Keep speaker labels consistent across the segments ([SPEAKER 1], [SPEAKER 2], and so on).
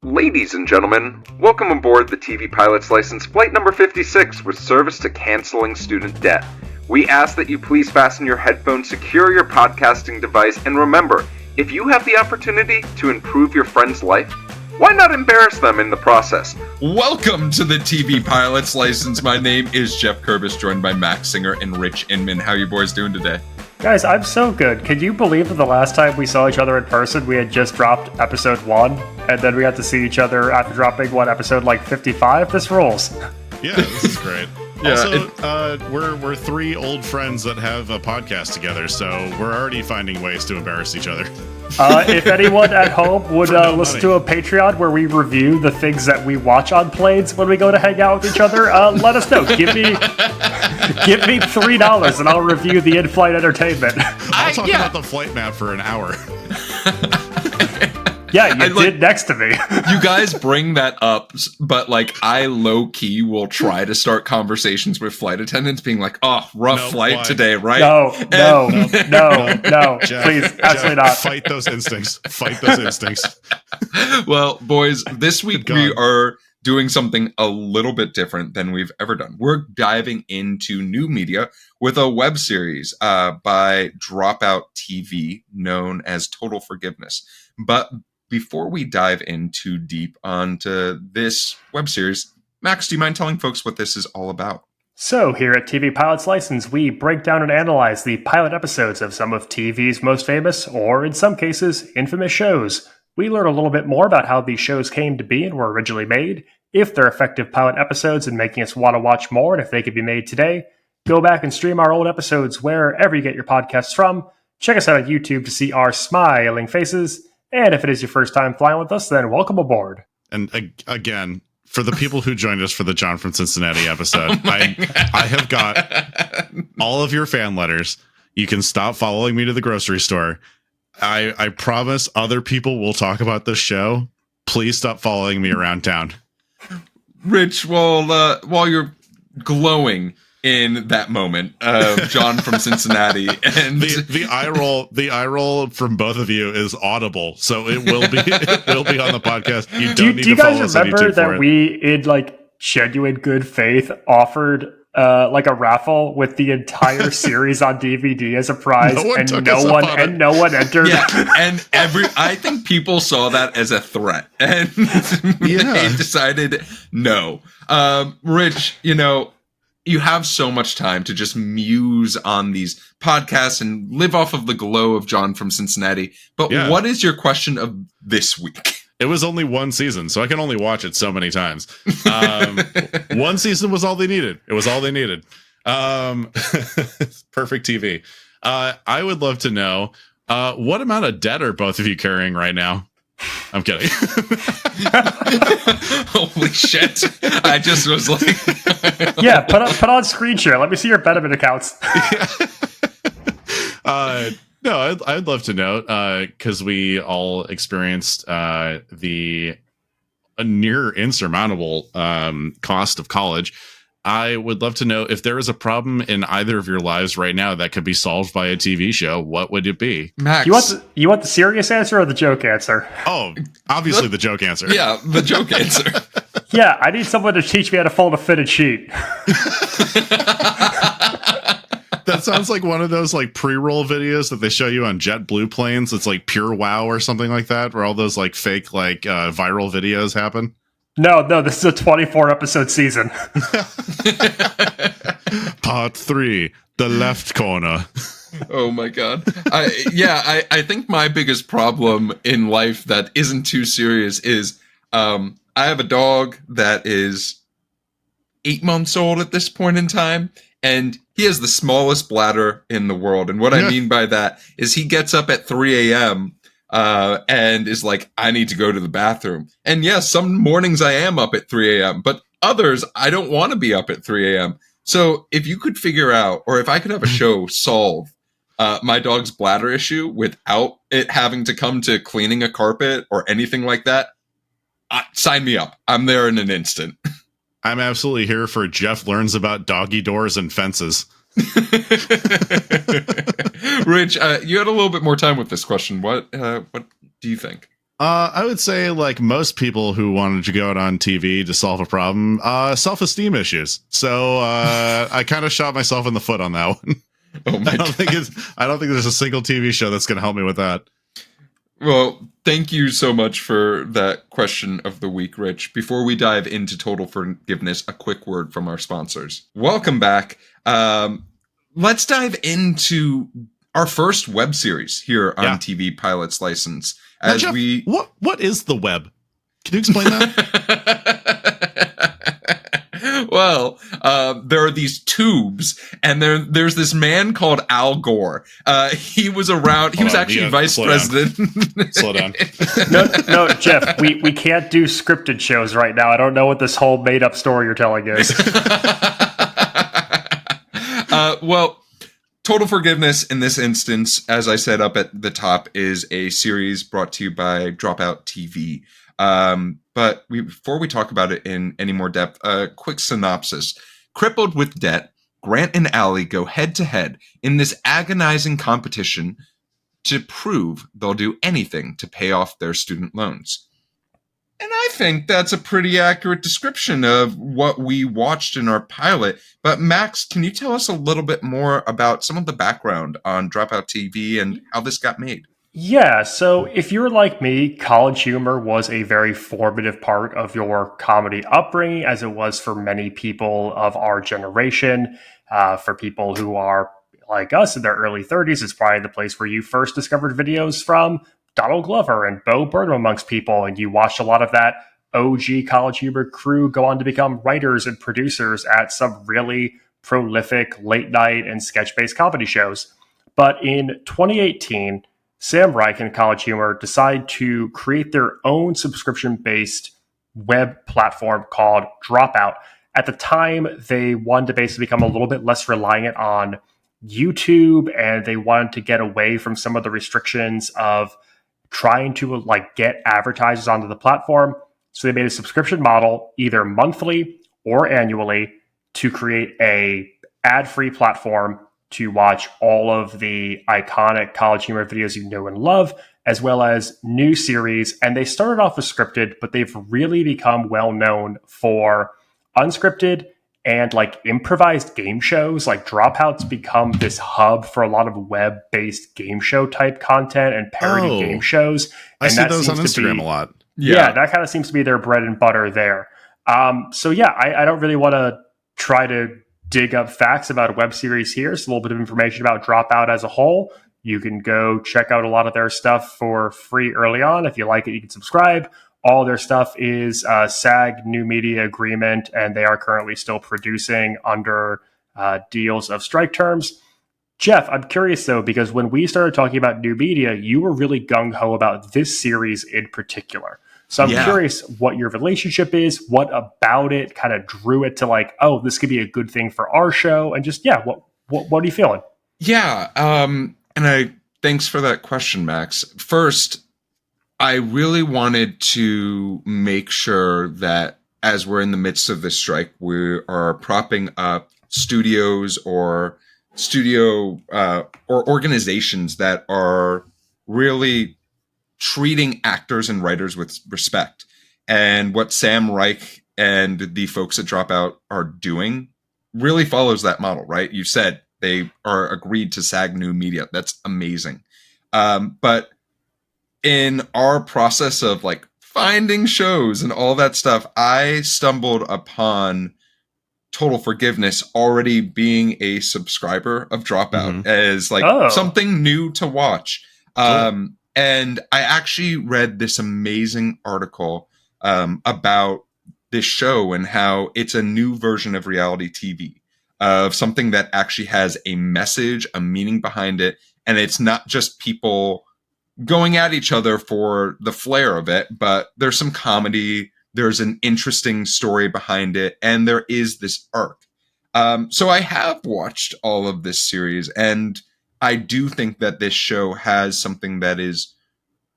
[SPEAKER 1] Ladies and gentlemen, welcome aboard the TV Pilot's License Flight number 56 with service to canceling student debt. We ask that you please fasten your headphones, secure your podcasting device, and remember, if you have the opportunity to improve your friend's life, why not embarrass them in the process?
[SPEAKER 2] Welcome to the TV Pilot's License. My name is Jeff Kurbis, joined by Max Singer and Rich Inman. How you boys doing today?
[SPEAKER 3] Guys, I'm so good. Can you believe that the last time we saw each other in person, we had just dropped episode 1, and then we got to see each other after dropping, episode 55? This rules.
[SPEAKER 4] Yeah, this is great. We're three old friends that have a podcast together, so we're already finding ways to embarrass each other.
[SPEAKER 3] If anyone at home would listen to a Patreon where we review the things that we watch on planes when we go to hang out with each other, let us know. Give me $3 and I'll review the in-flight entertainment.
[SPEAKER 4] I'll talk about the flight map for an hour.
[SPEAKER 3] Yeah, you did next to me.
[SPEAKER 2] You guys bring that up, but I low-key will try to start conversations with flight attendants being like, oh, rough flight today, right?
[SPEAKER 3] No,
[SPEAKER 4] Jeff,
[SPEAKER 3] please, absolutely not.
[SPEAKER 4] Fight those instincts.
[SPEAKER 2] Well, boys, this week we are doing something a little bit different than we've ever done. We're diving into new media with a web series by Dropout TV known as Total Forgiveness. But before we dive in too deep onto this web series, Max, do you mind telling folks what this is all about?
[SPEAKER 3] So, here at TV Pilot's License, we break down and analyze the pilot episodes of some of TV's most famous, or in some cases, infamous shows. We learn a little bit more about how these shows came to be and were originally made, if they're effective pilot episodes and making us want to watch more, and if they could be made today. Go back and stream our old episodes wherever you get your podcasts from. Check us out on YouTube to see our smiling faces. And if it is your first time flying with us, then welcome aboard.
[SPEAKER 4] And again, for the people who joined us for the John from Cincinnati episode, I have got all of your fan letters. You can stop following me to the grocery store. I promise other people will talk about this show. Please stop following me around town.
[SPEAKER 2] Rich, while you're glowing in that moment of John from Cincinnati, and
[SPEAKER 4] the eye roll from both of you is audible, so it will be on the podcast. You don't need to follow us on YouTube.
[SPEAKER 3] Do you guys remember that we, in genuine good faith, offered a raffle with the entire series on DVD as a prize, and no one entered?
[SPEAKER 2] Yeah, and I think people saw that as a threat, and they decided no. Rich, you have so much time to just muse on these podcasts and live off of the glow of John from Cincinnati. But What is your question of this week?
[SPEAKER 4] It was only one season, so I can only watch it so many times. One season was all they needed. It was all they needed. Perfect TV. I would love to know, what amount of debt are both of you carrying right now? I'm kidding.
[SPEAKER 2] Holy shit. I just was like...
[SPEAKER 3] Yeah, put on screen share. Let me see your benefit accounts.
[SPEAKER 4] No, I'd love to know, because we all experienced the near insurmountable cost of college. I would love to know if there is a problem in either of your lives right now that could be solved by a TV show. What would it be?
[SPEAKER 2] Max,
[SPEAKER 3] you want the serious answer or the joke answer?
[SPEAKER 4] Oh, obviously the joke answer.
[SPEAKER 2] Yeah, the joke answer.
[SPEAKER 3] Yeah, I need someone to teach me how to fold a fitted sheet.
[SPEAKER 4] That sounds like one of those pre-roll videos that they show you on JetBlue planes. It's Pure Wow or something like that, where all those fake viral videos happen.
[SPEAKER 3] No, this is a 24-episode season.
[SPEAKER 4] Part 3, the left corner.
[SPEAKER 2] Oh my god. I think my biggest problem in life that isn't too serious is I have a dog that is 8 months old at this point in time, and he has the smallest bladder in the world. And what I mean by that is he gets up at 3 a.m., and is like, I need to go to the bathroom. And yes, some mornings I am up at 3 a.m., but others, I don't want to be up at 3 a.m. So if you could figure out, or if I could have a show solve my dog's bladder issue without it having to come to cleaning a carpet or anything like that, sign me up. I'm there in an instant.
[SPEAKER 4] I'm absolutely here for Jeff learns about doggy doors and fences.
[SPEAKER 2] Rich, you had a little bit more time with this question. What do you think?
[SPEAKER 4] I would say, like most people who wanted to go out on TV to solve a problem, self-esteem issues. So I kind of shot myself in the foot on that one.
[SPEAKER 2] Oh my
[SPEAKER 4] I don't think there's a single TV show that's going to help me with that.
[SPEAKER 2] Well, thank you so much for that question of the week, Rich. Before we dive into total forgiveness, a quick word from our sponsors. Welcome back. Let's dive into our first web series here on TV Pilot's License.
[SPEAKER 4] Now, Jeff, what is the web? Can you explain that?
[SPEAKER 2] Well, there are these tubes, and there's this man called Al Gore. He was around. He was actually vice president.
[SPEAKER 4] Slow down.
[SPEAKER 3] No, Jeff, we can't do scripted shows right now. I don't know what this whole made-up story you're telling is.
[SPEAKER 2] Well, Total Forgiveness in this instance, as I said up at the top, is a series brought to you by Dropout TV. But before we talk about it in any more depth, a quick synopsis. Crippled with debt, Grant and Allie go head-to-head in this agonizing competition to prove they'll do anything to pay off their student loans. And I think that's a pretty accurate description of what we watched in our pilot. But Max, can you tell us a little bit more about some of the background on Dropout TV and how this got made?
[SPEAKER 3] Yeah, so if you're like me, College Humor was a very formative part of your comedy upbringing, as it was for many people of our generation. For people who are like us in their early 30s, it's probably the place where you first discovered videos from Donald Glover and Bo Burnham amongst people, and you watched a lot of that OG College Humor crew go on to become writers and producers at some really prolific late night and sketch-based comedy shows. But in 2018, Sam Reich and College Humor decided to create their own subscription-based web platform called Dropout. At the time, they wanted to basically become a little bit less reliant on YouTube, and they wanted to get away from some of the restrictions of trying to get advertisers onto the platform. So they made a subscription model, either monthly or annually, to create a ad-free platform to watch all of the iconic College Humor videos you know and love, as well as new series. And they started off as scripted, but they've really become well known for unscripted and improvised game shows. Dropout's become this hub for a lot of web-based game show type content and parody game shows.
[SPEAKER 4] I see those on Instagram a lot.
[SPEAKER 3] Yeah, that kind of seems to be their bread and butter there. So yeah, I don't really want to try to dig up facts about a web series here. It's a little bit of information about Dropout as a whole. You can go check out a lot of their stuff for free early on. If you like it, you can subscribe. All their stuff is SAG New Media Agreement, and they are currently still producing under deals of strike terms. Jeff, I'm curious, though, because when we started talking about new media, you were really gung-ho about this series in particular. So I'm curious what your relationship is, what about it kind of drew it to this could be a good thing for our show, and just, what are you feeling?
[SPEAKER 2] Yeah, and thanks for that question, Max. First, I really wanted to make sure that as we're in the midst of this strike, we are propping up studios or organizations that are really treating actors and writers with respect. And what Sam Reich and the folks at Dropout are doing really follows that model, right? You said they are agreed to SAG New Media. That's amazing. But in our process of finding shows and all that stuff, I stumbled upon Total Forgiveness already being a subscriber of Dropout as something new to watch. And I actually read this amazing article about this show and how it's a new version of reality TV, of something that actually has a message, a meaning behind it. And it's not just people going at each other for the flair of it, but there's some comedy, there's an interesting story behind it, and there is this arc. So I have watched all of this series, and I do think that this show has something that is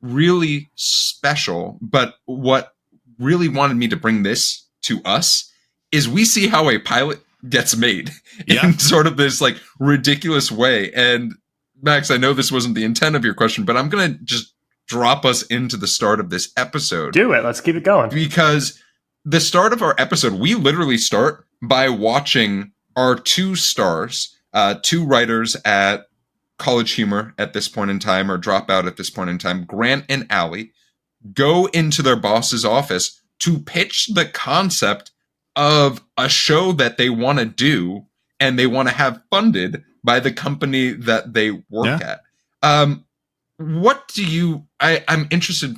[SPEAKER 2] really special. But what really wanted me to bring this to us is we see how a pilot gets made in sort of this ridiculous way. And Max, I know this wasn't the intent of your question, but I'm going to just drop us into the start of this episode.
[SPEAKER 3] Do it. Let's keep it going.
[SPEAKER 2] Because the start of our episode, we literally start by watching our two stars, two writers at College Humor at this point in time, or Dropout at this point in time, Grant and Allie, go into their boss's office to pitch the concept of a show that they want to do and they want to have funded by the company that they work at. What do you, I'm interested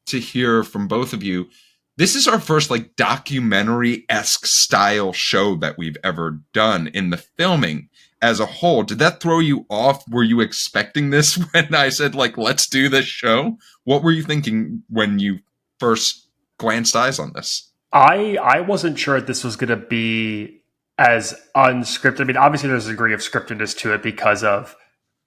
[SPEAKER 2] to hear from both of you. This is our first like documentary-esque style show that we've ever done in the filming as a whole. Did that throw you off? Were you expecting this when I said like, let's do this show? What were you thinking when you first glanced eyes on this?
[SPEAKER 3] I wasn't sure this was going to be as unscripted. I mean, obviously there's a degree of scriptedness to it because of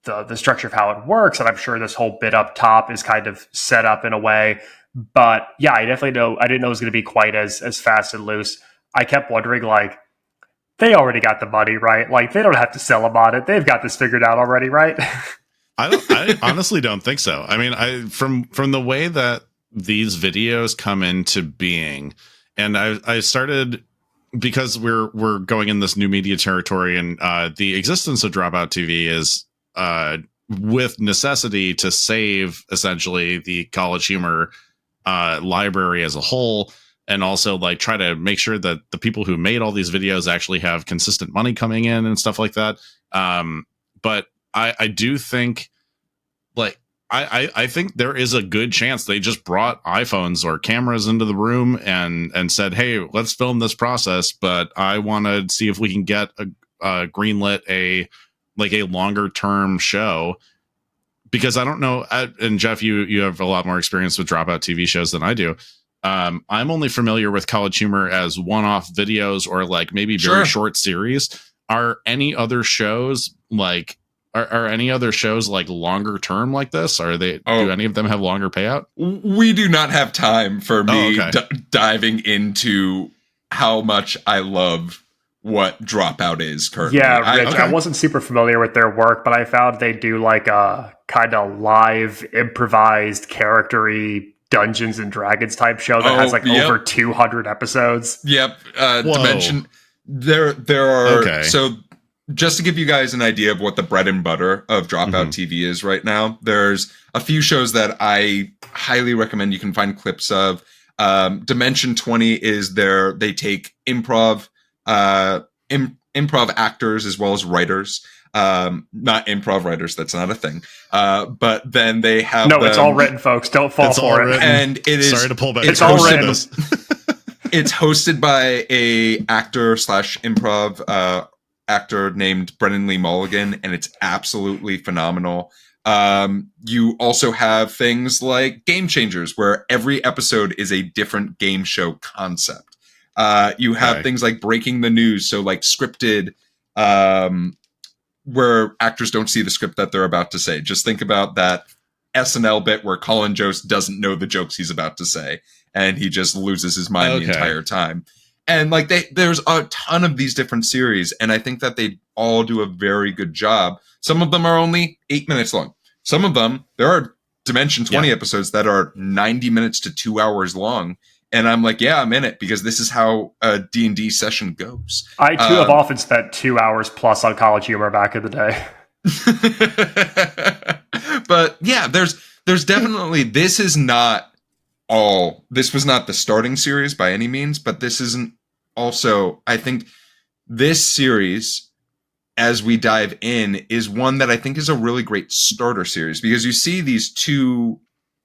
[SPEAKER 3] the structure of how it works, and I'm sure this whole bit up top is kind of set up in a way. But yeah, I didn't know it was going to be quite as fast and loose. I kept wondering, like, they already got the money, right? Like, they don't have to sell them on it. They've got this figured out already, right?
[SPEAKER 4] I honestly don't think so. I mean, from the way that these videos come into being, and I started, because we're going in this new media territory, and the existence of Dropout TV is with necessity to save essentially the College Humor library as a whole, and also like try to make sure that the people who made all these videos actually have consistent money coming in and stuff like that. But I do think, like, I think there is a good chance they just brought iPhones or cameras into the room and said, hey, let's film this process, but I want to see if we can get a greenlit a longer term show. Because I don't know, and Jeff, you have a lot more experience with Dropout TV shows than I do. I'm only familiar with College Humor as one-off videos or like maybe very short series. Are any other shows like longer term like this? Are they? Do any of them have longer payout?
[SPEAKER 2] We do not have time for me diving into how much I love what Dropout is currently.
[SPEAKER 3] Yeah, Rich, I wasn't super familiar with their work, but I found they do like a kind of live, improvised, character-y Dungeons and Dragons type show that has like over 200 episodes.
[SPEAKER 2] Yep. Dimension. There are. So just to give you guys an idea of what the bread and butter of Dropout TV is right now, there's a few shows that I highly recommend you can find clips of. Dimension 20 is they take improv actors as well as writers. Not improv writers, that's not a thing. But then they have
[SPEAKER 3] it's all written, folks. Don't fall for it.
[SPEAKER 2] And it is,
[SPEAKER 4] sorry to pull back.
[SPEAKER 3] It's all written.
[SPEAKER 2] It's hosted by a actor / improv actor named Brennan Lee Mulligan, and it's absolutely phenomenal. You also have things like Game Changers, where every episode is a different game show concept. You have things like Breaking the News, so like scripted, where actors don't see the script that they're about to say. Just think about that SNL bit where Colin Jost doesn't know the jokes he's about to say, and he just loses his mind the entire time. And like there's a ton of these different series, and I think that they all do a very good job. Some of them are only 8 minutes long. Some of them, there are Dimension 20 episodes that are 90 minutes to 2 hours long. And I'm like, yeah, I'm in it, because this is how a D&D session goes.
[SPEAKER 3] I, too, have often spent 2 hours plus on College Humor back in the day.
[SPEAKER 2] But yeah, there's definitely, this was not the starting series by any means, but this isn't also, I think this series, as we dive in, is one that I think is a really great starter series, because you see these two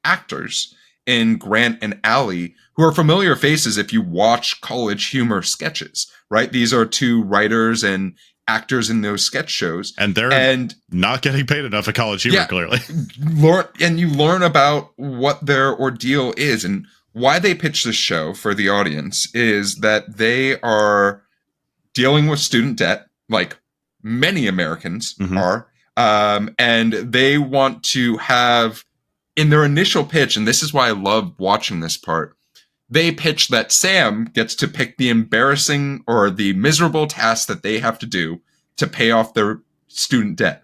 [SPEAKER 2] actors in Grant and Allie, who are familiar faces if you watch College Humor sketches, right? These are two writers and actors in those sketch shows.
[SPEAKER 4] And they're not getting paid enough at College Humor, clearly.
[SPEAKER 2] And you learn about what their ordeal is, and why they pitch this show for the audience is that they are dealing with student debt, like many Americans are, and they want to have, in their initial pitch, and this is why I love watching this part, they pitch that Sam gets to pick the embarrassing or the miserable task that they have to do to pay off their student debt.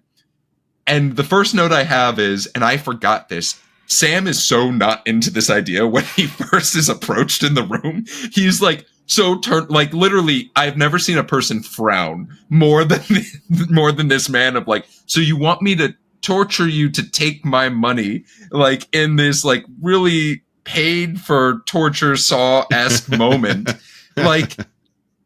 [SPEAKER 2] And the first note I have is, and I forgot this, Sam is so not into this idea when he first is approached in the room. He's like, like literally, I've never seen a person frown more than this man of like, so you want me to torture you to take my money, like in this like really paid for torture Saw-esque moment. Like,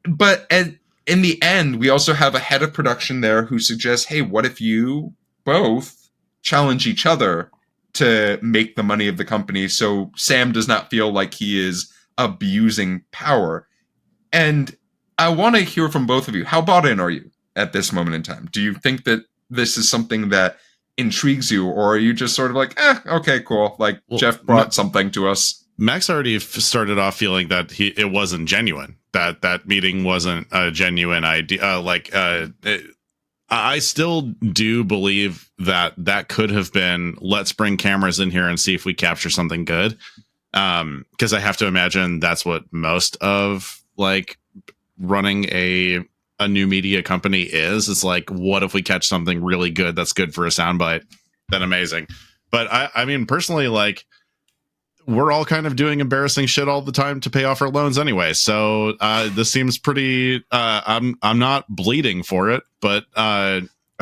[SPEAKER 2] but in the end, we also have a head of production there who suggests, hey, what if you both challenge each other to make the money of the company so Sam does not feel like he is abusing power? And I want to hear from both of you. How bought in are you at this moment in time? Do you think that this is something that intrigues you, or are you just sort of like, okay, cool. Like, well, Jeff brought something to us.
[SPEAKER 4] Max already started off feeling that it wasn't genuine, that meeting wasn't a genuine idea. I still do believe that could have been, let's bring cameras in here and see if we capture something good. Because I have to imagine that's what most of like running a new media company is. It's like, what if we catch something really good that's good for a soundbite? Then amazing. But I mean, personally, like, we're all kind of doing embarrassing shit all the time to pay off our loans anyway. So this seems pretty, I'm not bleeding for it, but I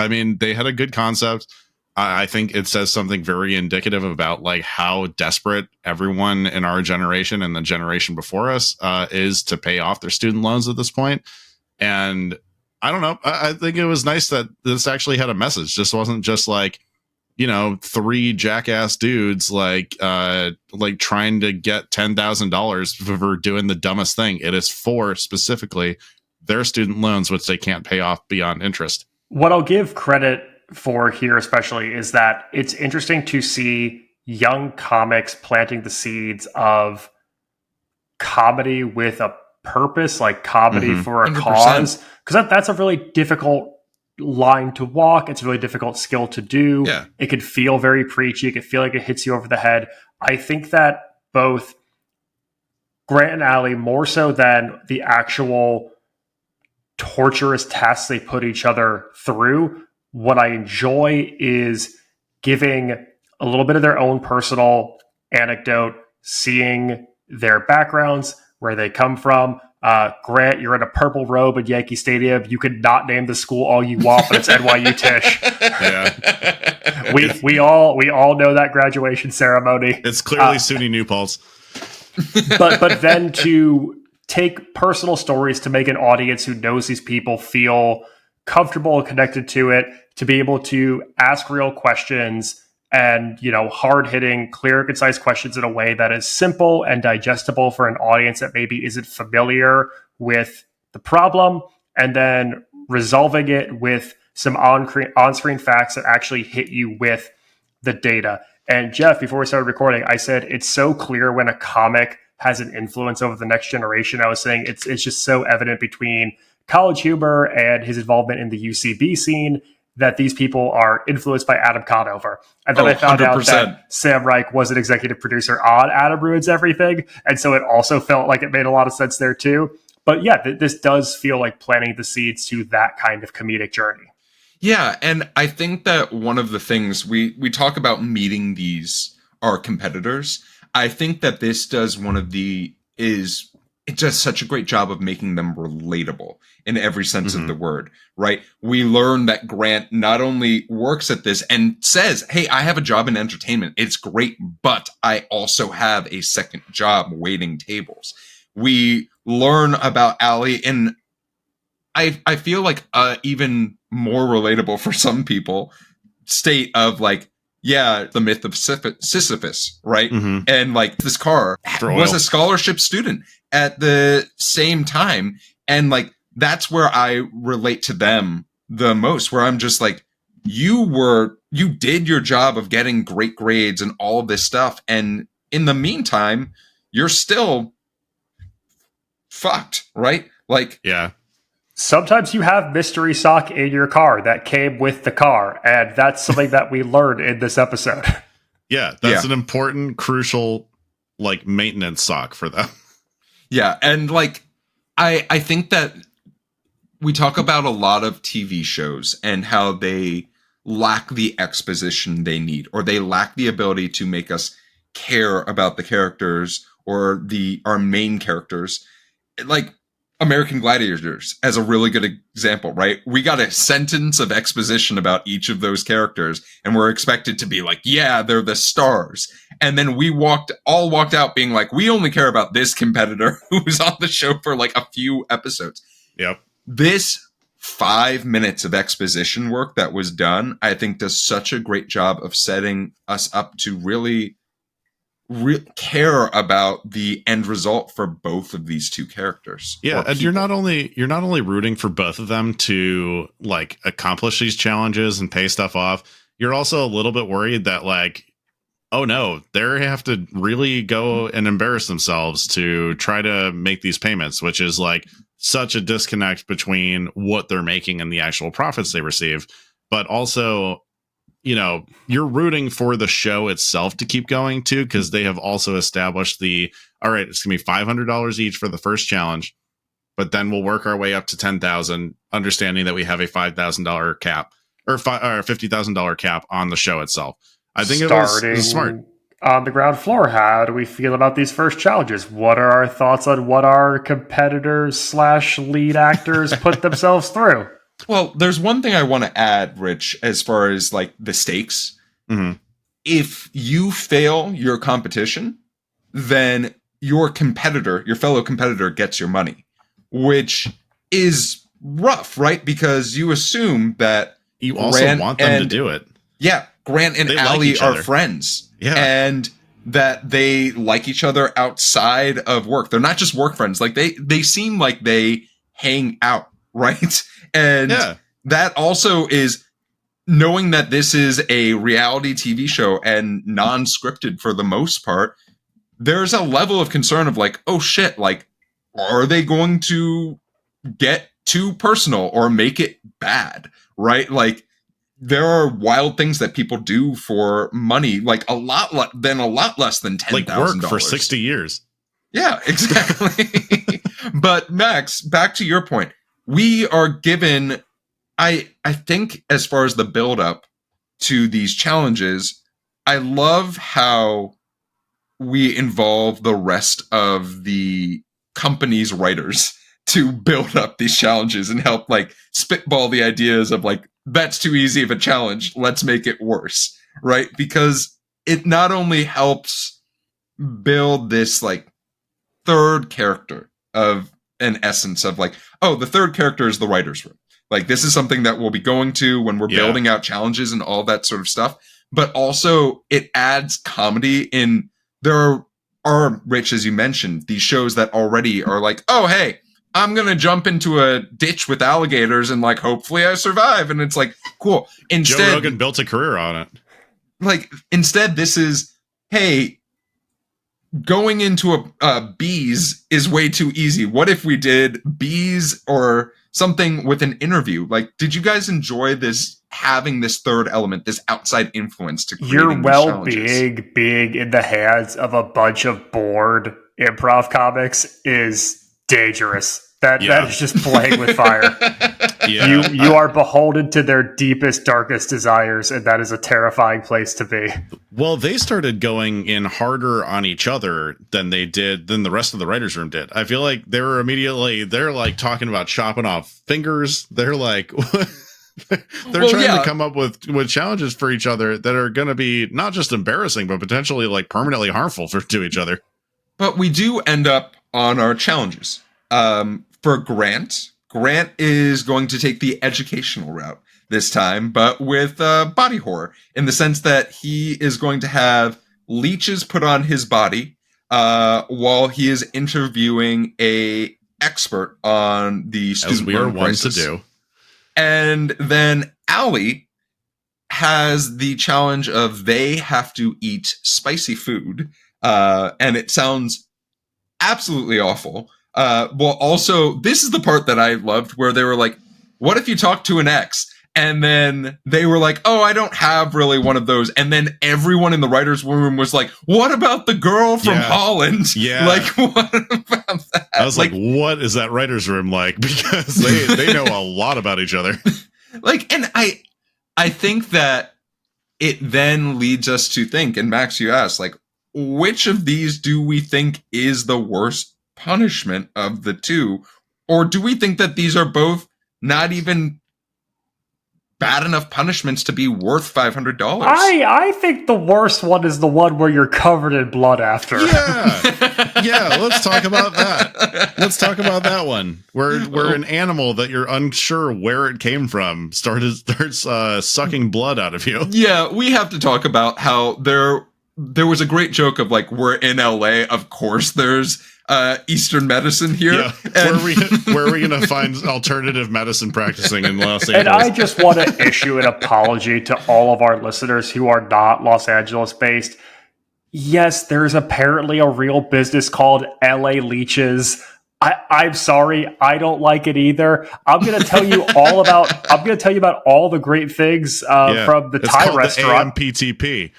[SPEAKER 4] mean, they had a good concept. I think it says something very indicative about like how desperate everyone in our generation and the generation before us is to pay off their student loans at this point. And I don't know. I think it was nice that this actually had a message. This wasn't just like, you know, 3 jackass dudes like trying to get $10,000 for doing the dumbest thing. It is for specifically their student loans, which they can't pay off beyond interest.
[SPEAKER 3] What I'll give credit for here especially is that it's interesting to see young comics planting the seeds of comedy with a purpose, like comedy for a
[SPEAKER 2] 100%.
[SPEAKER 3] cause, because that's a really difficult line to walk. It's a really difficult skill to do.
[SPEAKER 2] Yeah.
[SPEAKER 3] It could feel very preachy. It could feel like it hits you over the head. I think that both Grant and Allie, more so than the actual torturous tasks they put each other through, what I enjoy is giving a little bit of their own personal anecdote, seeing their backgrounds, where they come from. Grant, you're in a purple robe at Yankee Stadium. You could not name the school all you want, but it's NYU Tisch.
[SPEAKER 4] Yeah,
[SPEAKER 3] we all know that graduation ceremony.
[SPEAKER 4] It's clearly SUNY New Paltz.
[SPEAKER 3] but then to take personal stories to make an audience who knows these people feel comfortable and connected to it, to be able to ask real questions and, you know, hard-hitting, clear, concise questions in a way that is simple and digestible for an audience that maybe isn't familiar with the problem, and then resolving it with some on-screen facts that actually hit you with the data. And Jeff, before we started recording, I said it's so clear when a comic has an influence over the next generation. I was saying it's just so evident between College Humor and his involvement in the UCB scene that these people are influenced by Adam Conover. And then I found
[SPEAKER 2] 100%.
[SPEAKER 3] out that Sam Reich was an executive producer on Adam Ruins Everything. And so it also felt like it made a lot of sense there too. But yeah, this does feel like planting the seeds to that kind of comedic journey.
[SPEAKER 2] Yeah, and I think that one of the things we talk about meeting our competitors, I think that this does it does such a great job of making them relatable in every sense of the word, right? We learn that Grant not only works at this and says, hey, I have a job in entertainment. It's great, but I also have a second job waiting tables. We learn about Allie, and I feel like even more relatable for some people state of like, yeah, the myth of Sisyphus, right?
[SPEAKER 4] Mm-hmm.
[SPEAKER 2] And like this car was a scholarship student at the same time. And like, that's where I relate to them the most, where I'm just like, you did your job of getting great grades and all of this stuff. And in the meantime, you're still fucked, right? Like,
[SPEAKER 4] yeah.
[SPEAKER 3] Sometimes you have mystery sock in your car that came with the car, and that's something that we learned in this episode.
[SPEAKER 4] Yeah, that's an important, crucial, like, maintenance sock for them.
[SPEAKER 2] Yeah, and like, I think that we talk about a lot of TV shows and how they lack the exposition they need, or they lack the ability to make us care about the characters or our main characters. Like American Gladiators as a really good example, right? We got a sentence of exposition about each of those characters, and we're expected to be like, yeah, they're the stars. And then we all walked out being like, we only care about this competitor who's on the show for like a few episodes.
[SPEAKER 4] Yep.
[SPEAKER 2] This 5 minutes of exposition work that was done, I think does such a great job of setting us up to really care about the end result for both of these two characters.
[SPEAKER 4] Yeah, and you're not only rooting for both of them to like accomplish these challenges and pay stuff off, you're also a little bit worried that like, oh no, they have to really go and embarrass themselves to try to make these payments, which is like such a disconnect between what they're making and the actual profits they receive. But also, you know, you're rooting for the show itself to keep going too, because they have also established all right, it's gonna be $500 each for the first challenge, but then we'll work our way up to 10,000, understanding that we have a $5,000 cap or $50,000 cap on the show itself. I think it was smart.
[SPEAKER 3] On the ground floor, how do we feel about these first challenges? What are our thoughts on what our competitors / lead actors put themselves through?
[SPEAKER 2] Well, there's one thing I want to add, Rich, as far as like the stakes.
[SPEAKER 4] Mm-hmm.
[SPEAKER 2] If you fail your competition, then your fellow competitor gets your money, which is rough, right? Because you assume that
[SPEAKER 4] you also want them to do it.
[SPEAKER 2] Yeah, Grant and Allie are friends.
[SPEAKER 4] Yeah.
[SPEAKER 2] And that they like each other outside of work. They're not just work friends. Like they seem like they hang out, right? And that also is knowing that this is a reality TV show and non-scripted for the most part. There's a level of concern of like, oh shit, like, are they going to get too personal or make it bad, right? Like, there are wild things that people do for money, like a lot less than $10,000.
[SPEAKER 4] Like work for 60 years.
[SPEAKER 2] Yeah, exactly. But Max, back to your point. We are given, I think as far as the build up to these challenges, I love how we involve the rest of the company's writers to build up these challenges and help like spitball the ideas of like, that's too easy of a challenge, let's make it worse, right? Because it not only helps build this like third character of an essence of like, oh, the third character is the writer's room. Like this is something that we'll be going to when we're building out challenges and all that sort of stuff. But also it adds comedy in there are Rich, as you mentioned, these shows that already are like, oh, hey, I'm going to jump into a ditch with alligators and like, hopefully I survive. And it's like, cool. Instead,
[SPEAKER 4] Joe Rogan built a career on it.
[SPEAKER 2] Like, instead, this is, hey, going into a bees is way too easy. What if we did bees or something with an interview? Like, did you guys enjoy this, having this third element, this outside influence to creating
[SPEAKER 3] You're well
[SPEAKER 2] challenges?
[SPEAKER 3] being in the hands of a bunch of bored improv comics is dangerous. That is just playing with fire. You are beholden to their deepest, darkest desires, and that is a terrifying place to be.
[SPEAKER 4] Well, they started going in harder on each other than the rest of the writers' room did. I feel like they're like talking about chopping off fingers. They're like they're trying to come up with challenges for each other that are going to be not just embarrassing, but potentially like permanently harmful to each other.
[SPEAKER 2] But we do end up on our challenges. For Grant is going to take the educational route this time, but with body horror, in the sense that he is going to have leeches put on his body while he is interviewing a expert on the student loan crisis.
[SPEAKER 4] As we are wont to do.
[SPEAKER 2] And then Allie has the challenge of they have to eat spicy food, and it sounds absolutely awful. Well, also, this is the part that I loved where they were like, what if you talk to an ex? And then they were like, oh, I don't have really one of those. And then everyone in the writer's room was like, what about the girl from Holland?
[SPEAKER 4] Yeah.
[SPEAKER 2] Like, what about that?
[SPEAKER 4] I was like, what is that writer's room like? Because they know a lot about each other.
[SPEAKER 2] Like, and I think that it then leads us to think, and Max, you asked, like, which of these do we think is the worst punishment of the two? Or do we think that these are both not even bad enough punishments to be worth $500?
[SPEAKER 3] I think the worst one is the one where you're covered in blood after.
[SPEAKER 4] Yeah, let's talk about that. Let's talk about that one. Where an animal that you're unsure where it came from starts sucking blood out of you.
[SPEAKER 2] Yeah, we have to talk about how there was a great joke of like, we're in LA, of course there's Eastern medicine here.
[SPEAKER 4] Yeah. Where are we gonna find alternative medicine practicing in Los Angeles?
[SPEAKER 3] And I just want to issue an apology to all of our listeners who are not Los Angeles based. Yes, there's apparently a real business called LA Leeches. I'm sorry, I don't like it either. I'm going to tell you all about all the great things from the Thai restaurant.
[SPEAKER 4] The AMPTP.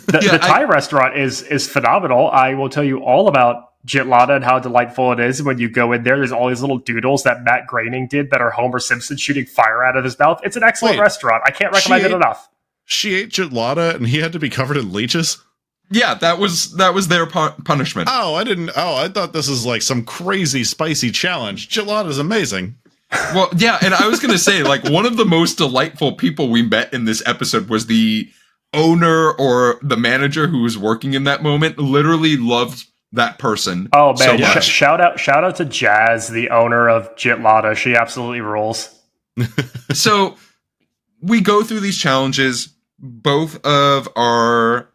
[SPEAKER 3] The Thai restaurant is phenomenal. I will tell you all about Jitlada and how delightful it is when you go in there. There's all these little doodles that Matt Groening did that are Homer Simpson shooting fire out of his mouth. It's an excellent restaurant. I can't recommend it enough.
[SPEAKER 4] She ate Jitlada and he had to be covered in leeches?
[SPEAKER 2] Yeah, that was their punishment.
[SPEAKER 4] I thought this was like some crazy spicy challenge. Jitlada is amazing.
[SPEAKER 2] Well, yeah, and I was going to say, like, one of the most delightful people we met in this episode was the owner or the manager who was working in that moment. Literally loved that person.
[SPEAKER 3] Oh man,
[SPEAKER 2] so much.
[SPEAKER 3] Shout out to Jazz, the owner of Jitlada. She absolutely rules.
[SPEAKER 2] So we go through these challenges. Both of our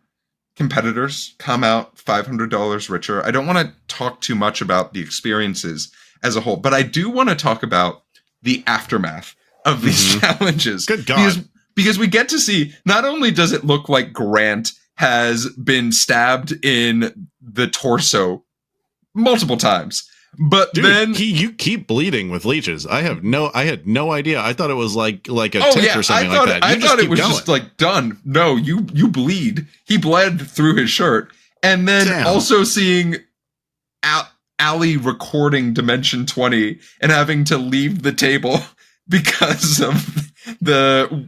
[SPEAKER 2] competitors come out $500 richer. I don't want to talk too much about the experiences as a whole, but I do want to talk about the aftermath of these challenges.
[SPEAKER 4] Good God.
[SPEAKER 2] Because we get to see, not only does it look like Grant has been stabbed in the torso multiple times, but
[SPEAKER 4] Dude,
[SPEAKER 2] then
[SPEAKER 4] you keep bleeding with leeches. I had no idea. I thought it was like a tick or something like that.
[SPEAKER 2] I thought it was just like done. No, you bleed. He bled through his shirt, and then also seeing Allie recording Dimension 20 and having to leave the table because of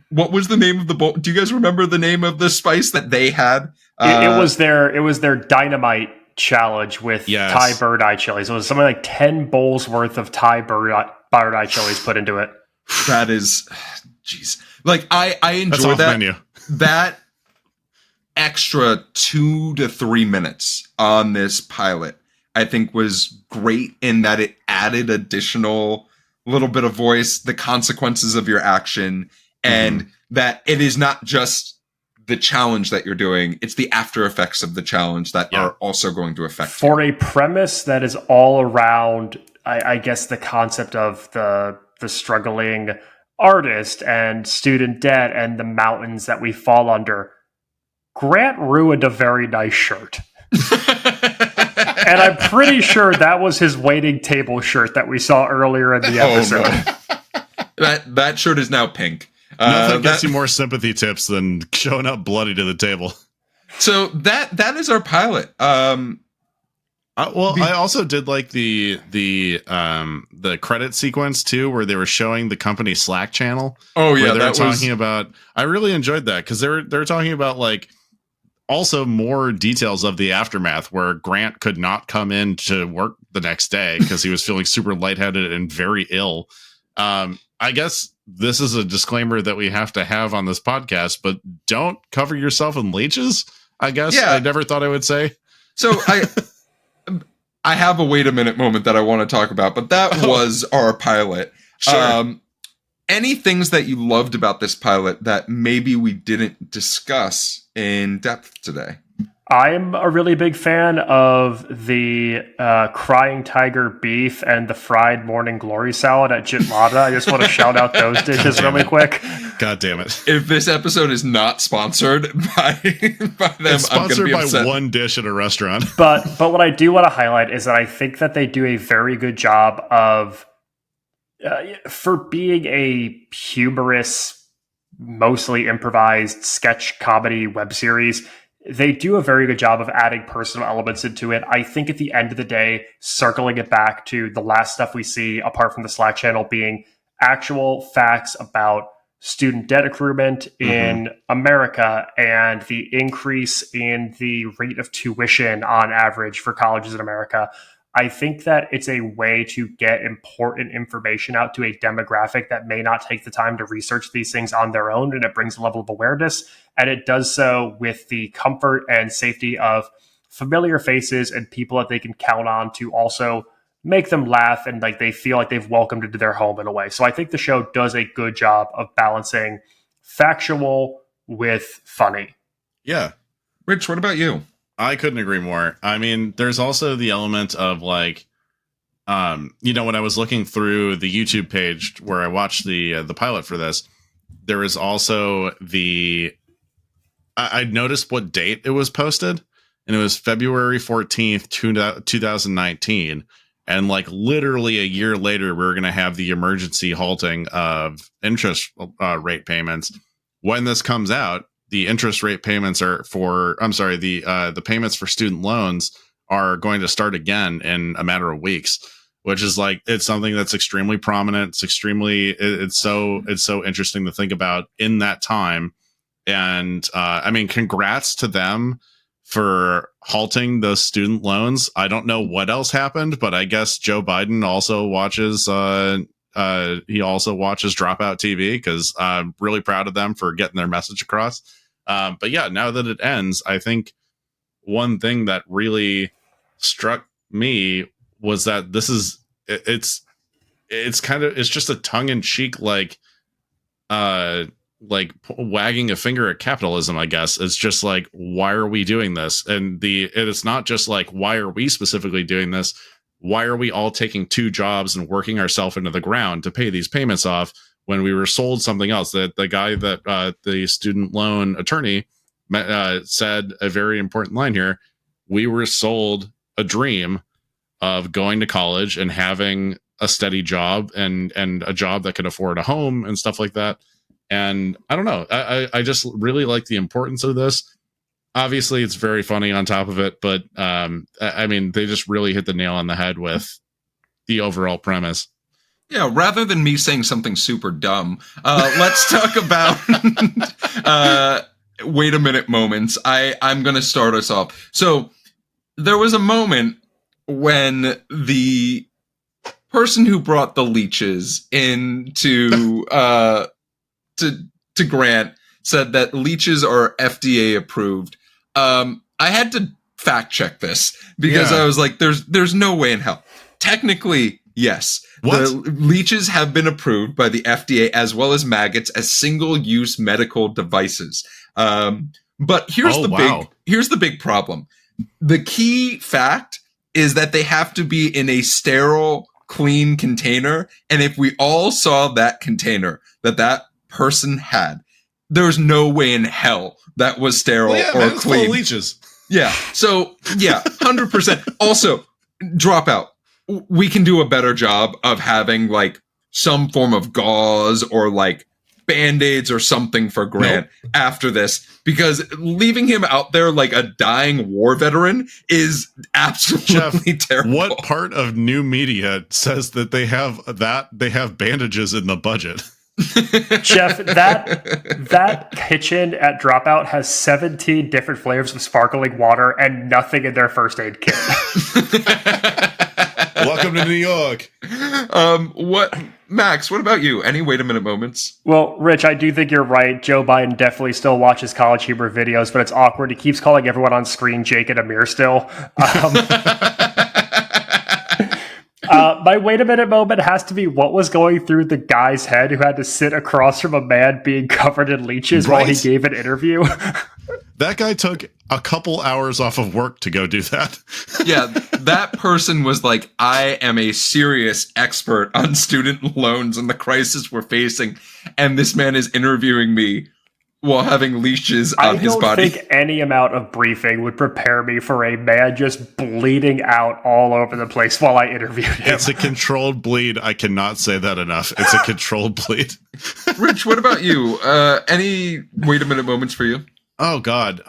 [SPEAKER 2] what was the name of the bowl? Do you guys remember the name of the spice that they had?
[SPEAKER 3] It was their dynamite challenge with Thai bird eye chilies. It was something like 10 bowls worth of Thai bird eye chilies put into it.
[SPEAKER 2] That is, jeez. Like I enjoy that extra 2 to 3 minutes on this pilot. I think was great in that it added additional little bit of voice, the consequences of your action, and that it is not just the challenge that you're doing, it's the after effects of the challenge that are also going to affect
[SPEAKER 3] for you. A premise that is all around, I guess, the concept of the struggling artist and student debt and the mountains that we fall under. Grant ruined a very nice shirt. And I'm pretty sure that was his waiting table shirt that we saw earlier in the episode.
[SPEAKER 2] Oh, no. That shirt is now pink.
[SPEAKER 4] Nothing gets you more sympathy tips than showing up bloody to the table.
[SPEAKER 2] So that is our pilot.
[SPEAKER 4] I also did like the credit sequence too, where they were showing the company Slack channel.
[SPEAKER 2] Oh yeah,
[SPEAKER 4] they were talking about. I really enjoyed that because they're talking about like also more details of the aftermath, where Grant could not come in to work the next day because he was feeling super lightheaded and very ill. I guess this is a disclaimer that we have to have on this podcast, but don't cover yourself in leeches. I guess I never thought I would say.
[SPEAKER 2] So I have a wait a minute moment that I want to talk about, but that was our pilot.
[SPEAKER 4] Sure.
[SPEAKER 2] Any things that you loved about this pilot that maybe we didn't discuss in depth today?
[SPEAKER 3] I'm a really big fan of the Crying Tiger beef and the fried morning glory salad at Jitlada. I just want to shout out those dishes really quick.
[SPEAKER 4] God damn it.
[SPEAKER 2] If this episode is not sponsored by them,
[SPEAKER 4] it's sponsored
[SPEAKER 2] I'm going to be upset.
[SPEAKER 4] by one dish at a restaurant.
[SPEAKER 3] But what I do want to highlight is that I think that they do a very good job of, for being a humorous, mostly improvised sketch comedy web series, they do a very good job of adding personal elements into it. I think at the end of the day, circling it back to the last stuff we see, apart from the Slack channel, being actual facts about student debt accruement in America and the increase in the rate of tuition on average for colleges in America. I think that it's a way to get important information out to a demographic that may not take the time to research these things on their own, and it brings a level of awareness. And it does so with the comfort and safety of familiar faces and people that they can count on to also make them laugh and like they feel like they've welcomed into their home in a way. So I think the show does a good job of balancing factual with funny.
[SPEAKER 4] Yeah.
[SPEAKER 2] Rich, what about you?
[SPEAKER 4] I couldn't agree more. I mean, there's also the element of like, when I was looking through the YouTube page where I watched the pilot for this, there was also I noticed what date it was posted, and it was February 14th, 2019. And like literally a year later, we're going to have the emergency halting of interest rate payments. When this comes out, the interest rate payments the payments for student loans are going to start again in a matter of weeks, which is like, it's something that's extremely prominent. It's so interesting to think about in that time. And I mean, congrats to them for halting those student loans. I don't know what else happened, but I guess Joe Biden also watches Dropout TV, because I'm really proud of them for getting their message across. But yeah, now that it ends, I think one thing that really struck me was that it's just a tongue-in-cheek like wagging a finger at capitalism, I guess. It's just like, why are we doing this? And it's not just like, why are we specifically doing this? Why are we all taking two jobs and working ourselves into the ground to pay these payments off when we were sold something else? That the guy that the student loan attorney said a very important line here. We were sold a dream of going to college and having a steady job and a job that could afford a home and stuff like that. And I don't know. I just really like the importance of this. Obviously, it's very funny on top of it, but I mean, they just really hit the nail on the head with the overall premise.
[SPEAKER 2] Yeah, rather than me saying something super dumb, let's talk about wait a minute moments. I'm going to start us off. So there was a moment when the person who brought the leeches into to Grant said that leeches are FDA approved. I had to fact check this because I was like, there's no way in hell. Technically, yes.
[SPEAKER 4] What?
[SPEAKER 2] The leeches have been approved by the FDA as well as maggots as single-use medical devices. But here's the big problem. The key fact is that they have to be in a sterile, clean container. And if we all saw that container that person had, there's no way in hell that was sterile or clean.
[SPEAKER 4] Full of leeches.
[SPEAKER 2] Yeah. So yeah, 100%. Also, Dropout. We can do a better job of having like some form of gauze or like Band-Aids or something for Grant after this, because leaving him out there like a dying war veteran is absolutely terrible.
[SPEAKER 4] What part of new media says that they have bandages in the budget?
[SPEAKER 3] Jeff, that kitchen at Dropout has 17 different flavors of sparkling water and nothing in their first aid kit.
[SPEAKER 4] Welcome to New York.
[SPEAKER 2] Max, what about you? Any wait a minute moments?
[SPEAKER 3] Well, Rich, I do think you're right. Joe Biden definitely still watches College Humor videos, but it's awkward. He keeps calling everyone on screen Jake and Amir still. My wait a minute moment has to be what was going through the guy's head who had to sit across from a man being covered in leeches while he gave an interview.
[SPEAKER 4] That guy took a couple hours off of work to go do that.
[SPEAKER 2] Yeah, that person was like, I am a serious expert on student loans and the crisis we're facing, and this man is interviewing me while having leashes on his body.
[SPEAKER 3] I don't think any amount of briefing would prepare me for a man just bleeding out all over the place while I interviewed him.
[SPEAKER 4] It's a controlled bleed. I cannot say that enough. It's a controlled bleed.
[SPEAKER 2] Rich, what about you? Any wait a minute moments for you?
[SPEAKER 4] Oh God.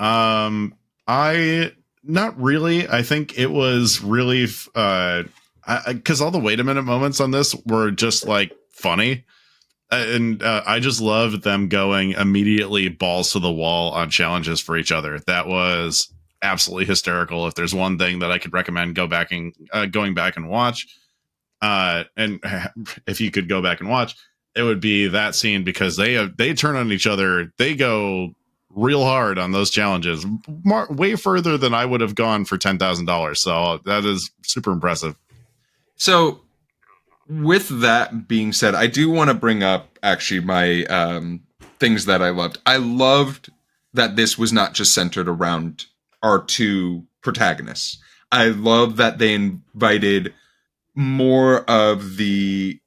[SPEAKER 4] Not really. I think it was really, cause all the wait a minute moments on this were just like funny. And I just loved them going immediately balls to the wall on challenges for each other. That was absolutely hysterical. If there's one thing that I could recommend going back and watch, and if you could go back and watch, it would be that scene, because they turn on each other. They go real hard on those challenges, way further than I would have gone for $10,000. So that is super impressive.
[SPEAKER 2] So, with that being said, I do want to bring up actually my things that I loved. I loved that this was not just centered around our two protagonists. I love that they invited more of the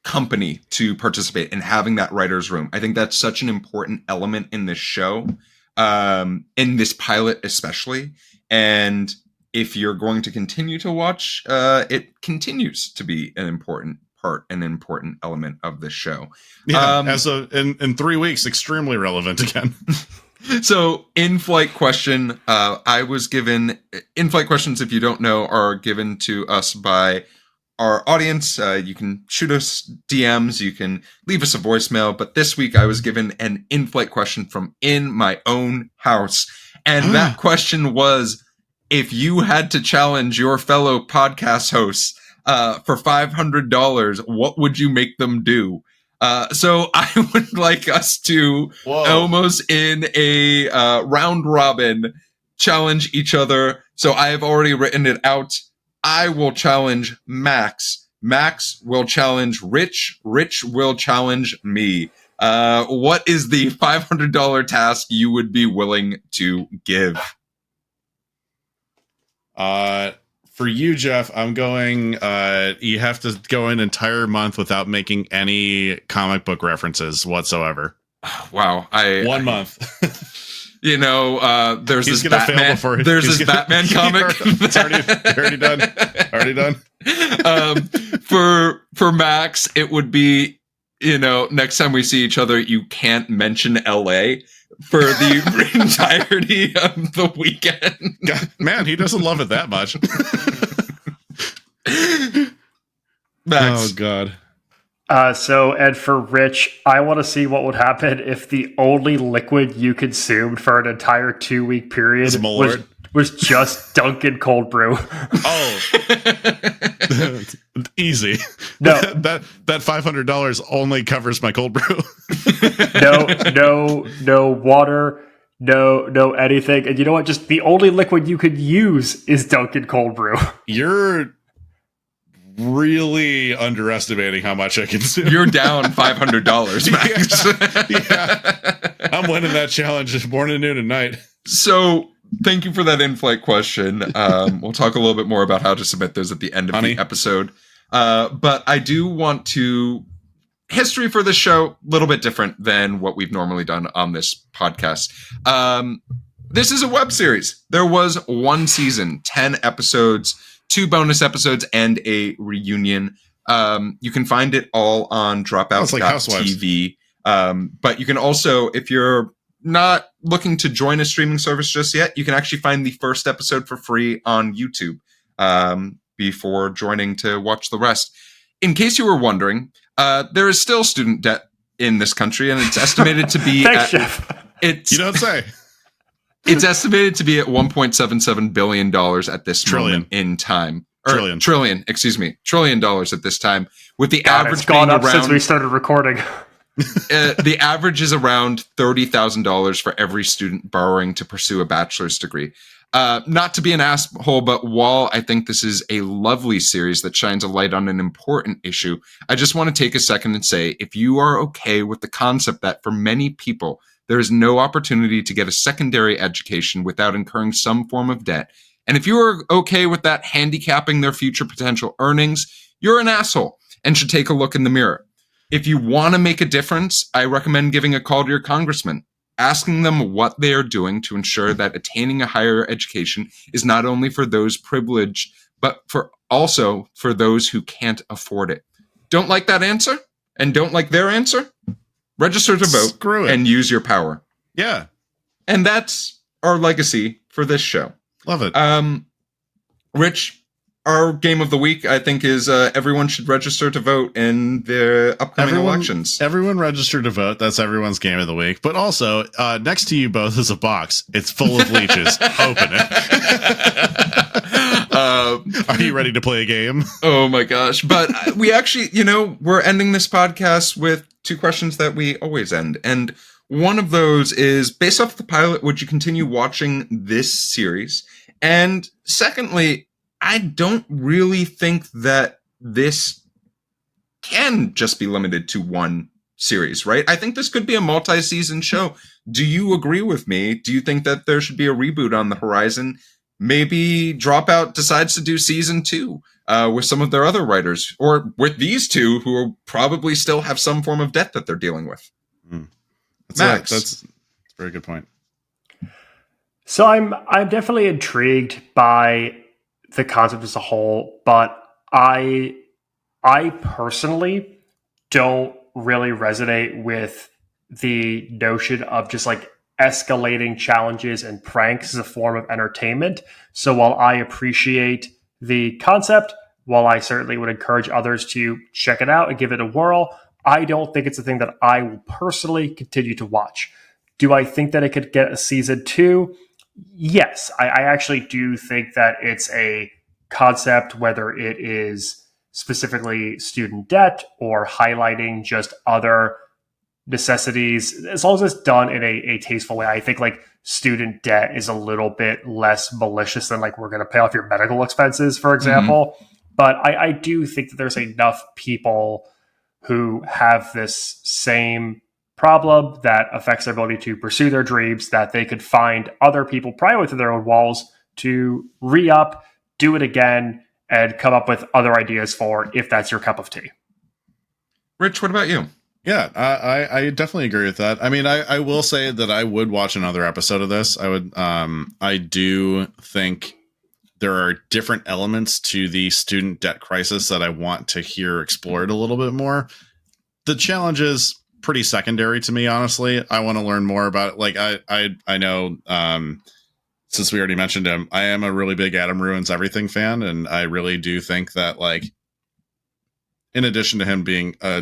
[SPEAKER 2] company to participate and having that writer's room. I think that's such an important element in this show, in this pilot especially. And if you're going to continue to watch, it continues to be an important part, an important element of this show.
[SPEAKER 4] Yeah, in 3 weeks, extremely relevant again.
[SPEAKER 2] So, in-flight question, I was given... In-flight questions, if you don't know, are given to us by our audience. You can shoot us DMs, you can leave us a voicemail, but this week I was given an in-flight question from in my own house. And that question was, if you had to challenge your fellow podcast hosts for $500, what would you make them do? So I would like us to almost in a round robin challenge each other. So I have already written it out. I will challenge Max. Max will challenge Rich. Rich will challenge me. What is the $500 task you would be willing to give?
[SPEAKER 4] For you, Jeff, I'm going, you have to go an entire month without making any comic book references whatsoever.
[SPEAKER 2] Wow.
[SPEAKER 4] 1 month.
[SPEAKER 2] You know, there's
[SPEAKER 4] He's
[SPEAKER 2] this
[SPEAKER 4] gonna
[SPEAKER 2] Batman.
[SPEAKER 4] fail before
[SPEAKER 2] There's this Batman comic.
[SPEAKER 4] It's already done. Already done.
[SPEAKER 2] For Max, it would be, you know, next time we see each other, you can't mention LA for the entirety of the weekend.
[SPEAKER 4] God, man, he doesn't love it that much.
[SPEAKER 2] Max.
[SPEAKER 4] Oh God.
[SPEAKER 3] So, Ed, for Rich, I want to see what would happen if the only liquid you consumed for an entire 2-week period was just Dunkin' Cold Brew.
[SPEAKER 4] Oh, easy.
[SPEAKER 3] No,
[SPEAKER 4] that $500 only covers my cold brew.
[SPEAKER 3] no water, no anything. And you know what? Just the only liquid you could use is Dunkin' Cold Brew.
[SPEAKER 4] You're really underestimating how much I consume.
[SPEAKER 2] You're down $500, Max.
[SPEAKER 4] Yeah. I'm winning that challenge morning, noon, and night.
[SPEAKER 2] So, thank you for that in-flight question. We'll talk a little bit more about how to submit those at the end of the episode. But I do want to... History for this show, a little bit different than what we've normally done on this podcast. This is a web series. There was 1 season, 10 episodes, 2 bonus episodes, and a reunion. You can find it all on dropout.tv. But you can also, if you're not looking to join a streaming service just yet, you can actually find the first episode for free on YouTube before joining to watch the rest. In case you were wondering, there is still student debt in this country, and it's estimated to be
[SPEAKER 3] Thanks, Jeff.
[SPEAKER 4] You don't say.
[SPEAKER 2] It's estimated to be at $1.77 billion at this moment in time. Trillion at this time, with the average
[SPEAKER 3] it's gone
[SPEAKER 2] being
[SPEAKER 3] up
[SPEAKER 2] around,
[SPEAKER 3] since we started recording.
[SPEAKER 2] the average is around $30,000 for every student borrowing to pursue a bachelor's degree. Not to be an asshole, but while I think this is a lovely series that shines a light on an important issue, I just want to take a second and say, if you are okay with the concept that for many people, there is no opportunity to get a secondary education without incurring some form of debt, and if you are okay with that handicapping their future potential earnings, you're an asshole and should take a look in the mirror. If you want to make a difference, I recommend giving a call to your congressman, asking them what they are doing to ensure that attaining a higher education is not only for those privileged, but also for those who can't afford it. Don't like that answer? And don't like their answer? Register to vote.
[SPEAKER 4] Screw it.
[SPEAKER 2] And use your power.
[SPEAKER 4] Yeah.
[SPEAKER 2] And that's our legacy for this show.
[SPEAKER 4] Love it.
[SPEAKER 2] Rich, our game of the week, I think, is everyone should register to vote in the upcoming elections.
[SPEAKER 4] Everyone register to vote. That's everyone's game of the week. But also, next to you both is a box. It's full of leeches. Open it. Are you ready to play a game?
[SPEAKER 2] Oh my gosh. But we actually, we're ending this podcast with 2 questions that we always end. And one of those is, based off the pilot, would you continue watching this series? And secondly, I don't really think that this can just be limited to one series, right? I think this could be a multi-season show. Do you agree with me? Do you think that there should be a reboot on the horizon? Maybe Dropout decides to do season 2 with some of their other writers, or with these 2 who will probably still have some form of debt that they're dealing with. Max.
[SPEAKER 4] That's a very good point.
[SPEAKER 3] So I'm definitely intrigued by the concept as a whole, but I personally don't really resonate with the notion of just like escalating challenges and pranks as a form of entertainment. So while I appreciate the concept, while I certainly would encourage others to check it out and give it a whirl, I don't think it's a thing that I will personally continue to watch. Do I think that it could get a season 2? Yes, I actually do think that it's a concept, whether it is specifically student debt or highlighting just other necessities, as long as it's done in a tasteful way. I think like student debt is a little bit less malicious than like we're going to pay off your medical expenses, for example. Mm-hmm. But I do think that there's enough people who have this same problem that affects their ability to pursue their dreams that they could find other people, probably within their own walls, to re-up, do it again, and come up with other ideas for if that's your cup of tea.
[SPEAKER 2] Rich, what about you?
[SPEAKER 4] Yeah, I definitely agree with that. I mean, I will say that I would watch another episode of this. I would. I do think there are different elements to the student debt crisis that I want to hear explored a little bit more. The challenge is pretty secondary to me, honestly. I want to learn more about it. Like I know, since we already mentioned him, I am a really big Adam Ruins Everything fan, and I really do think that, like, in addition to him being a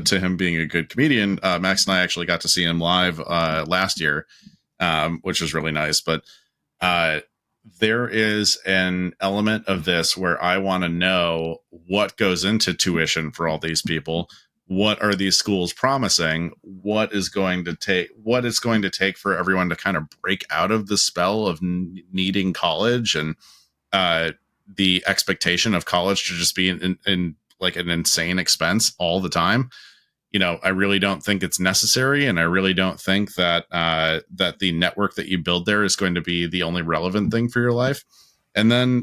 [SPEAKER 4] good comedian, Max and I actually got to see him live last year, which was really nice. But there is an element of this where I want to know what goes into tuition for all these people. What are these schools promising? What it's going to take for everyone to kind of break out of the spell of needing college and the expectation of college to just be in like an insane expense all the time. You know, I really don't think it's necessary, and I really don't think that that the network that you build there is going to be the only relevant thing for your life. And then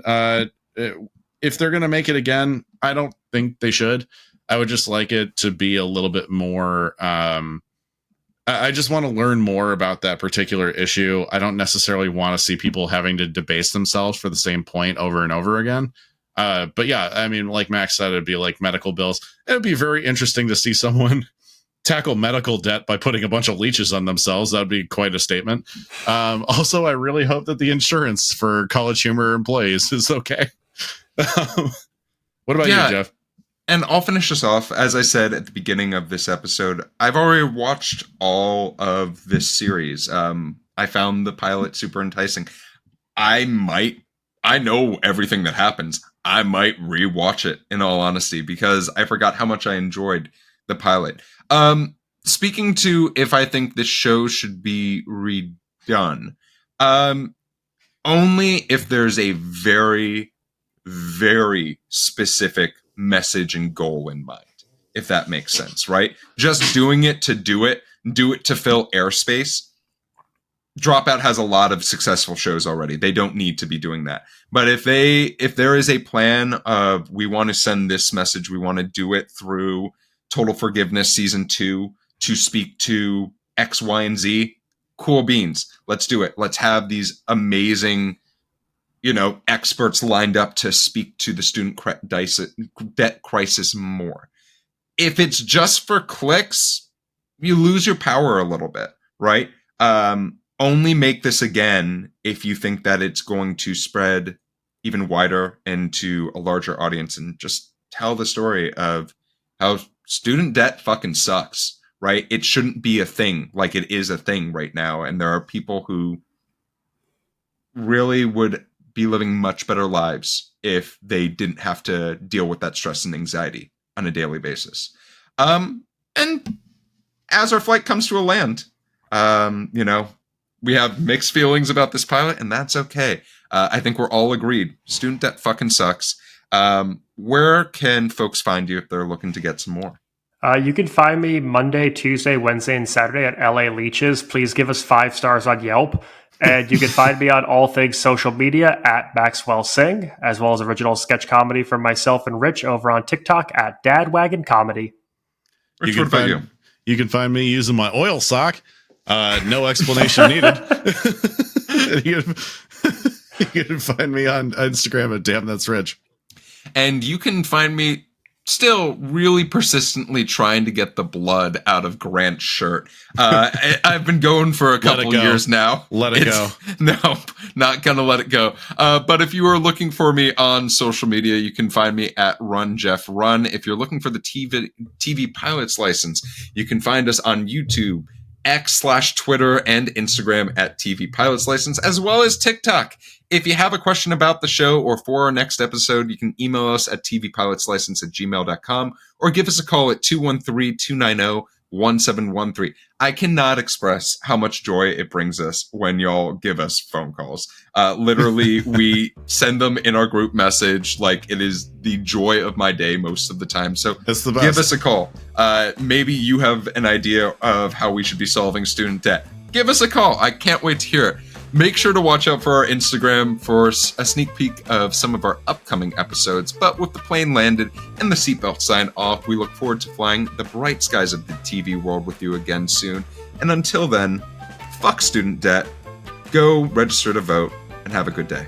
[SPEAKER 4] if they're going to make it again, I don't think they should. I would just like it to be a little bit more. I just want to learn more about that particular issue. I don't necessarily want to see people having to debase themselves for the same point over and over again. But yeah, I mean, like Max said, it'd be like medical bills. It would be very interesting to see someone tackle medical debt by putting a bunch of leeches on themselves. That would be quite a statement. Also, I really hope that the insurance for College Humor employees is okay. What about you, Jeff?
[SPEAKER 2] And I'll finish this off. As I said at the beginning of this episode, I've already watched all of this series. I found the pilot super enticing. I know everything that happens. I might rewatch it, in all honesty, because I forgot how much I enjoyed the pilot. Speaking to if I think this show should be redone, only if there's a very, very specific message and goal in mind, if that makes sense, right? Just doing it to do it to fill airspace. Dropout has a lot of successful shows already. They don't need to be doing that. But if there is a plan of, we want to send this message, we want to do it through Total Forgiveness season 2 to speak to X, Y, and Z, cool beans. Let's do it. Let's have these amazing, experts lined up to speak to the student debt crisis more. If it's just for clicks, you lose your power a little bit, right? Only make this again if you think that it's going to spread, even wider and to a larger audience and just tell the story of how student debt fucking sucks, right? It shouldn't be a thing like it is a thing right now. And there are people who really would be living much better lives if they didn't have to deal with that stress and anxiety on a daily basis. And as our flight comes to a land, we have mixed feelings about this pilot, and that's okay. I think we're all agreed. Student debt fucking sucks. Where can folks find you if they're looking to get some more?
[SPEAKER 3] You can find me Monday, Tuesday, Wednesday, and Saturday at LA Leeches. Please give us 5 stars on Yelp. And you can find me on all things social media at Maxwell Singh, as well as original sketch comedy from myself and Rich over on TikTok at Dadwagon Comedy.
[SPEAKER 2] Rich, what about you?
[SPEAKER 4] You can find me using my oil sock. No explanation needed. You can find me on Instagram at Damn That's Rich.
[SPEAKER 2] And you can find me still really persistently trying to get the blood out of Grant's shirt. I've been going for a couple years now.
[SPEAKER 4] Let it go.
[SPEAKER 2] No, not gonna let it go. But if you are looking for me on social media, you can find me at Run Jeff Run. If you're looking for the TV Pilot's License, you can find us on YouTube, X/Twitter, and Instagram at TV Pilot's License, as well as TikTok. If you have a question about the show or for our next episode, you can email us at tvpilotslicense@gmail.com or give us a call at 213-290-1713. I cannot express how much joy it brings us when y'all give us phone calls. Literally, we send them in our group message like it is the joy of my day most of the time. So
[SPEAKER 4] it's the best.
[SPEAKER 2] Give us a call. Maybe you have an idea of how we should be solving student debt. Give us a call. I can't wait to hear it. Make sure to watch out for our Instagram for a sneak peek of some of our upcoming episodes. But with the plane landed and the seatbelt sign off, we look forward to flying the bright skies of the TV world with you again soon. And until then, fuck student debt, go register to vote, and have a good day.